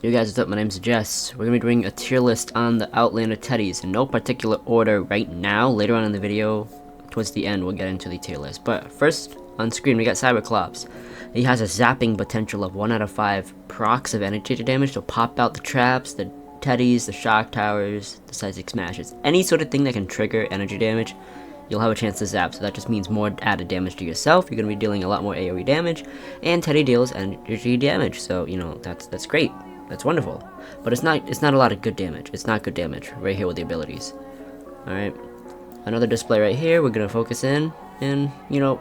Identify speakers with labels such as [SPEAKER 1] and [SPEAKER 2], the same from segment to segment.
[SPEAKER 1] You guys, what's up? My name's Jess. We're gonna be doing a tier list on the Outlander Teddies in no particular order right now. Later on in the video, towards the end, we'll get into the tier list. But first, on screen, we got Cyberclops. He has a zapping potential of 1 out of 5 procs of energy damage, so pop out the traps, the teddies, the shock towers, the seismic smashes. Any sort of thing that can trigger energy damage, you'll have a chance to zap, so that just means more added damage to yourself. You're going to be dealing a lot more AoE damage, and Teddy deals energy damage, so, you know, that's great. That's wonderful. But it's not a lot of good damage. It's not good damage right here with the abilities. Alright. Another display right here. We're going to focus in, and, you know,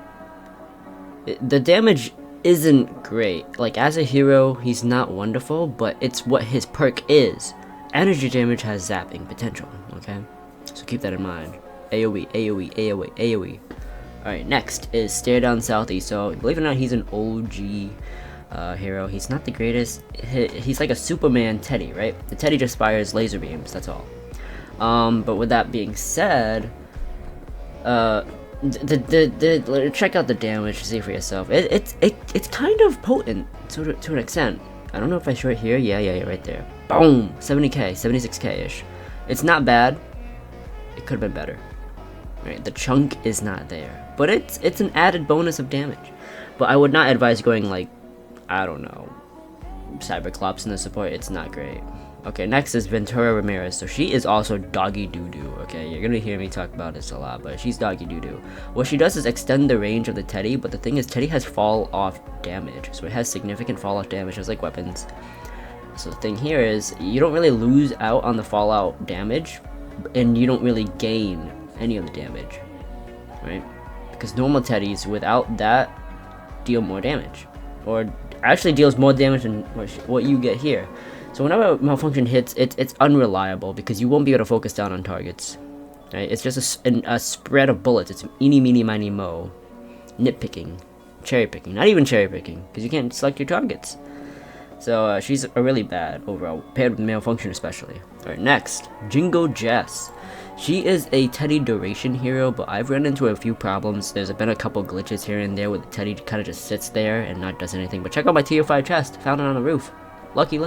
[SPEAKER 1] the damage isn't great. Like, as a hero, he's not wonderful, but it's what his perk is. Energy damage has zapping potential, okay? So keep that in mind. AoE, AoE, AoE, AoE. Alright, next is Stare Down Southeast. So, believe it or not, he's an OG hero. He's not the greatest. He's like a Superman Teddy, right? The Teddy just fires laser beams, that's all. But with that being said, check out the damage, see for yourself. It's kind of potent to an extent. I don't know if I show it here. Yeah, right there. Boom! 70k, 76k-ish. It's not bad. It could have been better. Right, the chunk is not there, but it's an added bonus of damage. But I would not advise going like, I don't know, Cyberclops in the support. It's not great. Okay, next is Ventura Ramirez. So she is also doggy doo-doo. Okay, you're gonna hear me talk about this a lot, but she's doggy doo-doo. What she does is extend the range of the Teddy, but the thing is, Teddy has fall off damage, so it has significant fall off damage, just like weapons. So the thing here is, you don't really lose out on the fallout damage, and you don't really gain any of the damage, right? Because normal Teddies without that deal more damage, or actually deals more damage than what you get here. So whenever malfunction hits, it's unreliable because you won't be able to focus down on targets, right? It's just a spread of bullets. It's eeny, meeny, miny, mo, nitpicking, cherry picking. Not even cherry picking because you can't select your targets. So she's a really bad overall, paired with malfunction especially. All right, next, Jingo Jess. She is a Teddy duration hero, but I've run into a few problems. There's been a couple glitches here and there where the Teddy kind of just sits there and not does anything. But check out my tier 5 chest, found it on the roof. Lucky.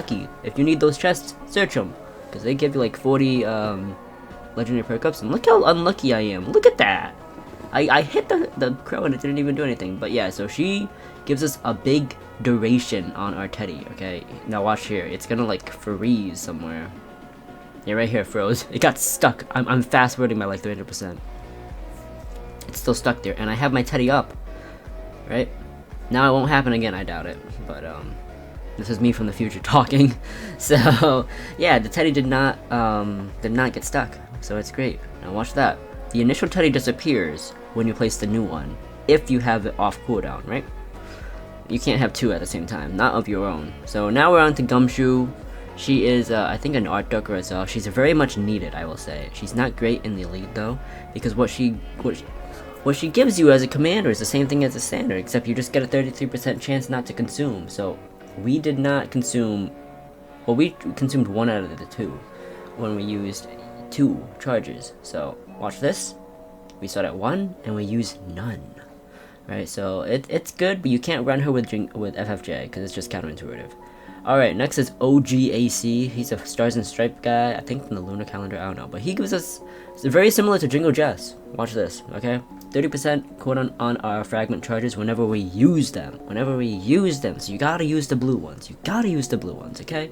[SPEAKER 1] If you need those chests, search them, because they give you like 40 legendary perk ups. And look how unlucky I am. Look at that. I hit the crow and it didn't even do anything. But yeah, so she gives us a big duration on our Teddy. Okay, now watch here. It's gonna like freeze somewhere. Yeah, right here it froze. It got stuck. I'm fast forwarding by like 300%. It's still stuck there, and I have my Teddy up. Right? Now it won't happen again, I doubt it. But this is me from the future talking. So yeah, the Teddy did not get stuck. So it's great. Now watch that. The initial Teddy disappears when you place the new one, if you have it off cooldown, right? You can't have two at the same time, not of your own. So now we're on to Gumshoe. She is, I think, an art ducker as well. She's very much needed, I will say. She's not great in the elite though, because what she gives you as a commander is the same thing as a standard, except you just get a 33% chance not to consume. So we did not consume, well, we consumed 1 out of the 2 when we used 2 charges. So watch this. We start at 1 and we use none. Right, so it's good, but you can't run her with FFJ because it's just counterintuitive. Alright, next is OGAC. He's a Stars and Stripes guy, I think from the lunar calendar, I don't know. But he gives us, it's very similar to Jingo Jess. Watch this, okay? 30% cooldown on our fragment charges whenever we use them. So you gotta use the blue ones. Okay?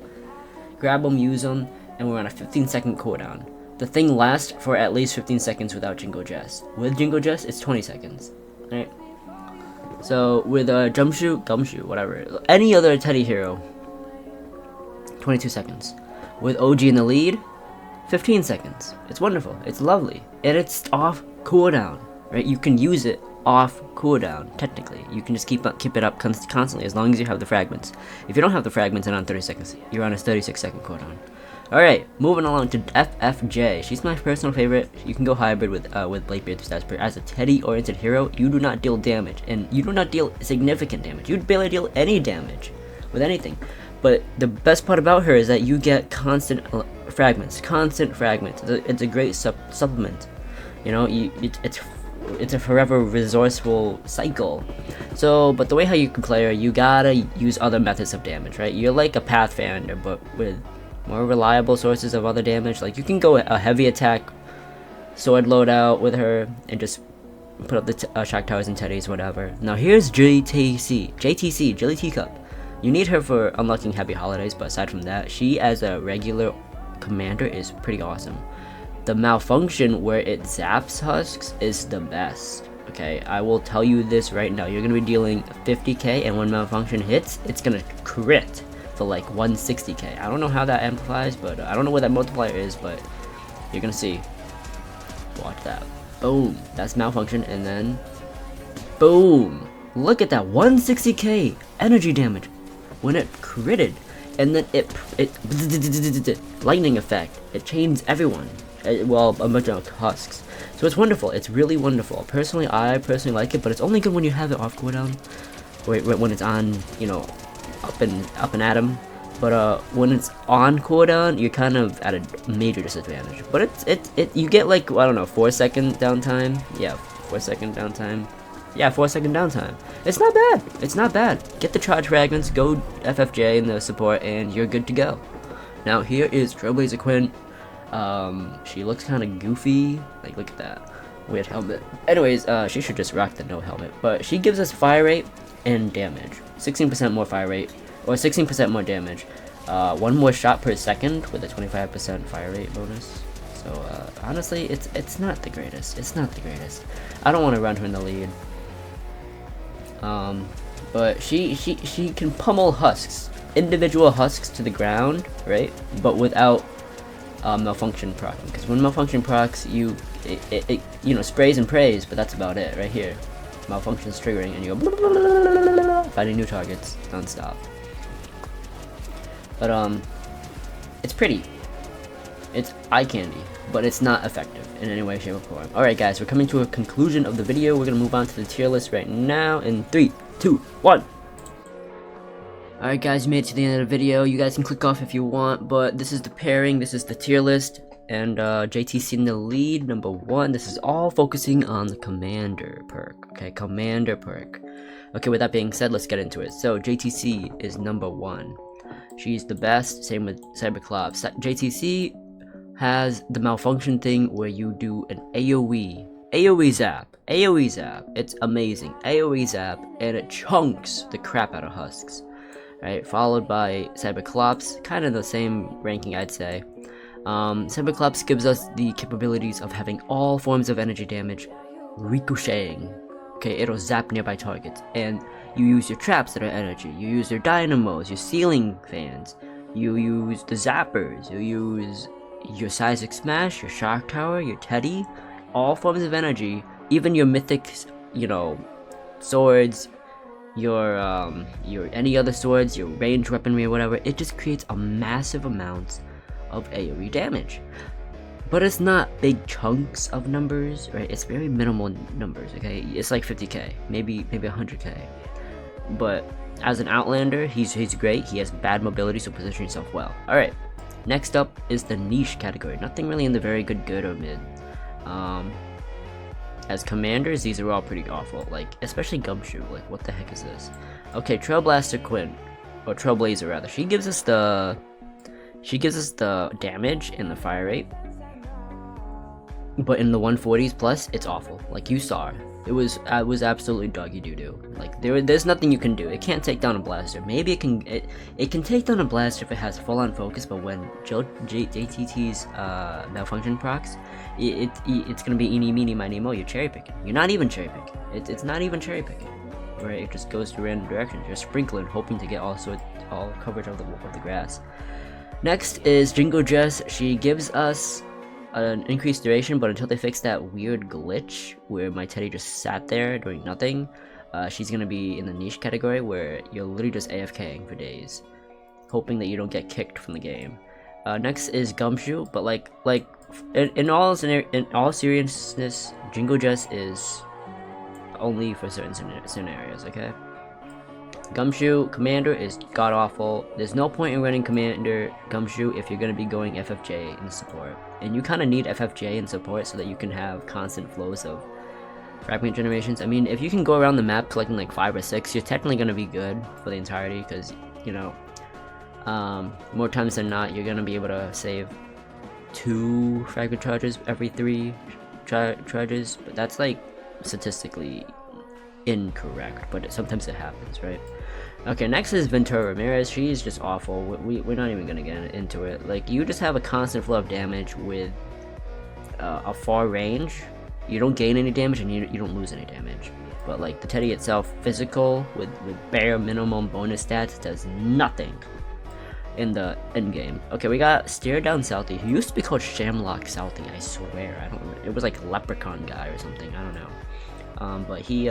[SPEAKER 1] Grab them, use them, and we're on a 15-second cooldown. The thing lasts for at least 15 seconds without Jingo Jess. With Jingo Jess, it's 20 seconds. Alright? So with Gumshoe, whatever, any other Teddy hero, 22 seconds. With OG in the lead, 15 seconds. It's wonderful. It's lovely. And it's off cooldown, right? You can use it off cooldown, technically. You can just keep it up constantly as long as you have the fragments. If you don't have the fragments and on 30 seconds, you're on a 36-second cooldown. Alright, moving along to FFJ. She's my personal favorite. You can go hybrid with Bladebeard stats, but as a Teddy-oriented hero, you do not deal damage, and you do not deal significant damage. You barely deal any damage with anything. But the best part about her is that you get constant fragments. It's a great supplement. You know, it's it's a forever resourceful cycle. So, but the way how you can play her, you gotta use other methods of damage, right? You're like a Pathfinder, but with more reliable sources of other damage. Like you can go a heavy attack sword loadout with her and just put up the shock towers and teddies, whatever. Now here's JTC, Jilly Teacup. You need her for unlocking heavy holidays, but aside from that, she as a regular commander is pretty awesome. The malfunction where it zaps husks is the best. Okay, I will tell you this right now. You're gonna be dealing 50k, and when malfunction hits, it's gonna crit for like 160k. I don't know how that amplifies, but I don't know what that multiplier is, but you're gonna see. Watch that. Boom. That's malfunction, and then boom. Look at that 160k energy damage when it critted, and then it lightning effect. It chains everyone. Well, a bunch of husks. So it's wonderful. It's really wonderful. Personally, I personally like it, but it's only good when you have it off cooldown. When it's on, you know, up and at 'em. But when it's on cooldown, you're kind of at a major disadvantage. But you get like, I don't know, 4-second downtime. Yeah, 4-second downtime. Yeah, 4-second downtime. It's not bad. It's not bad. Get the charge fragments, go FFJ in the support, and you're good to go. Now here is Trailblazer Quinn. She looks kind of goofy. Like, look at that weird helmet. Anyways, she should just rock the no helmet. But she gives us fire rate and damage. 16% more fire rate, or 16% more damage. 1 more shot per second with a 25% fire rate bonus. So honestly, it's not the greatest. It's not the greatest. I don't want to run her in the lead. But she can pummel husks, individual husks to the ground, right? But without malfunction proccing, because when malfunction procs, it you know, sprays and prays, but that's about it. Right here, malfunction's triggering, and you go finding new targets non-stop. But it's pretty. It's eye candy, but it's not effective in any way, shape, or form. Alright guys, we're coming to a conclusion of the video. We're gonna move on to the tier list right now in 3, 2, 1. Alright guys, you made it to the end of the video. You guys can click off if you want, but this is the pairing, this is the tier list, and JTC in the lead, number 1. This is all focusing on the commander perk, okay, commander perk. Okay, with that being said, let's get into it. So JTC is number 1. She's the best, same with Cyberclops. JTC has the malfunction thing where you do an AoE zap. It's amazing. AoE zap, and it chunks the crap out of husks. Right, followed by Cyberclops, kind of the same ranking, I'd say. Cyberclops gives us the capabilities of having all forms of energy damage ricocheting. Okay, it'll zap nearby targets, and you use your traps that are energy, you use your dynamos, your ceiling fans, you use the zappers, you use your seismic smash, your shock tower, your teddy, all forms of energy, even your mythic, you know, swords, your any other swords, your ranged weaponry or whatever. It just creates a massive amount of AoE damage. But it's not big chunks of numbers, right? It's very minimal numbers, okay? It's like 50k, maybe 100k. But as an Outlander, he's great. He has bad mobility, so position yourself well. Alright, next up is the niche category. Nothing really in the very good, or mid. As commanders, these are all pretty awful. Like, especially Gumshoe. Like, what the heck is this? Okay, Trailblazer Quinn, or Trailblazer rather. She gives us the damage and the fire rate. But in the 140s plus, it's awful. Like you saw, it was absolutely doggy doo-doo. Like there's nothing you can do. It can't take down a blaster. Maybe it can take down a blaster if it has full-on focus. But when JTT's malfunction procs, it's gonna be eeny meeny miny mo. You're cherry picking. You're not even cherry picking. It's not even cherry picking. Right? It just goes to random directions. You're sprinkling, hoping to get all coverage of the grass. Next is Jingo Jess. She gives us an increased duration, but until they fix that weird glitch where my teddy just sat there doing nothing, she's gonna be in the niche category where you're literally just AFKing for days, hoping that you don't get kicked from the game. Next is Gumshoe, but like in all seriousness, Jingo Jess is only for certain scenarios, okay? Gumshoe Commander is god awful. There's no point in running Commander Gumshoe if you're going to be going FFJ in support. And you kind of need FFJ in support so that you can have constant flows of fragment generations. I mean, if you can go around the map collecting like 5 or 6, you're technically gonna be good for the entirety, because you know, more times than not, you're gonna be able to save 2 fragment charges every 3 charges, but that's like statistically incorrect, but sometimes it happens, right? Okay, next is Ventura Ramirez. She's just awful. We're not even gonna get into it. Like, you just have a constant flow of damage with a far range. You don't gain any damage and you don't lose any damage. But like the Teddy itself, physical with bare minimum bonus stats, does nothing in the end game. Okay, we got Stare Down Southie, who used to be called Shamlock Southie. I swear, I don't remember. It was like Leprechaun guy or something. I don't know. But he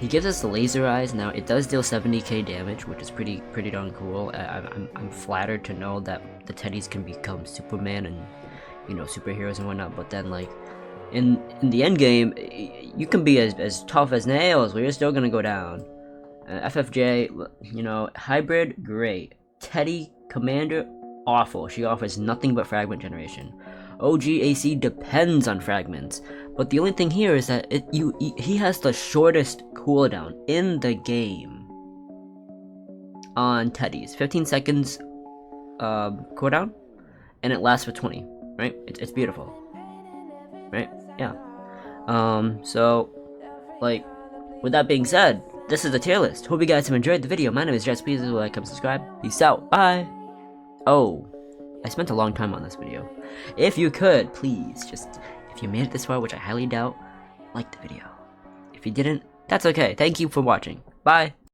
[SPEAKER 1] gives us the laser eyes. Now it does deal 70k damage, which is pretty darn cool. I'm flattered to know that the Teddies can become Superman and, you know, superheroes and whatnot. But then like in the end game, you can be as tough as nails, but you're still gonna go down. FFJ, you know, hybrid, great. Teddy Commander, awful. She offers nothing but fragment generation. OGAC depends on fragments, but the only thing here is that he has the shortest cooldown in the game on Teddy's. 15 seconds cooldown, and it lasts for 20. Right? It's beautiful. Right? Yeah. So, like, with that being said, this is the tier list. Hope you guys have enjoyed the video. My name is Jess. Please like, comment, subscribe. Peace out. Bye. Oh, I spent a long time on this video. If you could, please, just, if you made it this far, which I highly doubt, like the video. If you didn't, that's okay. Thank you for watching. Bye.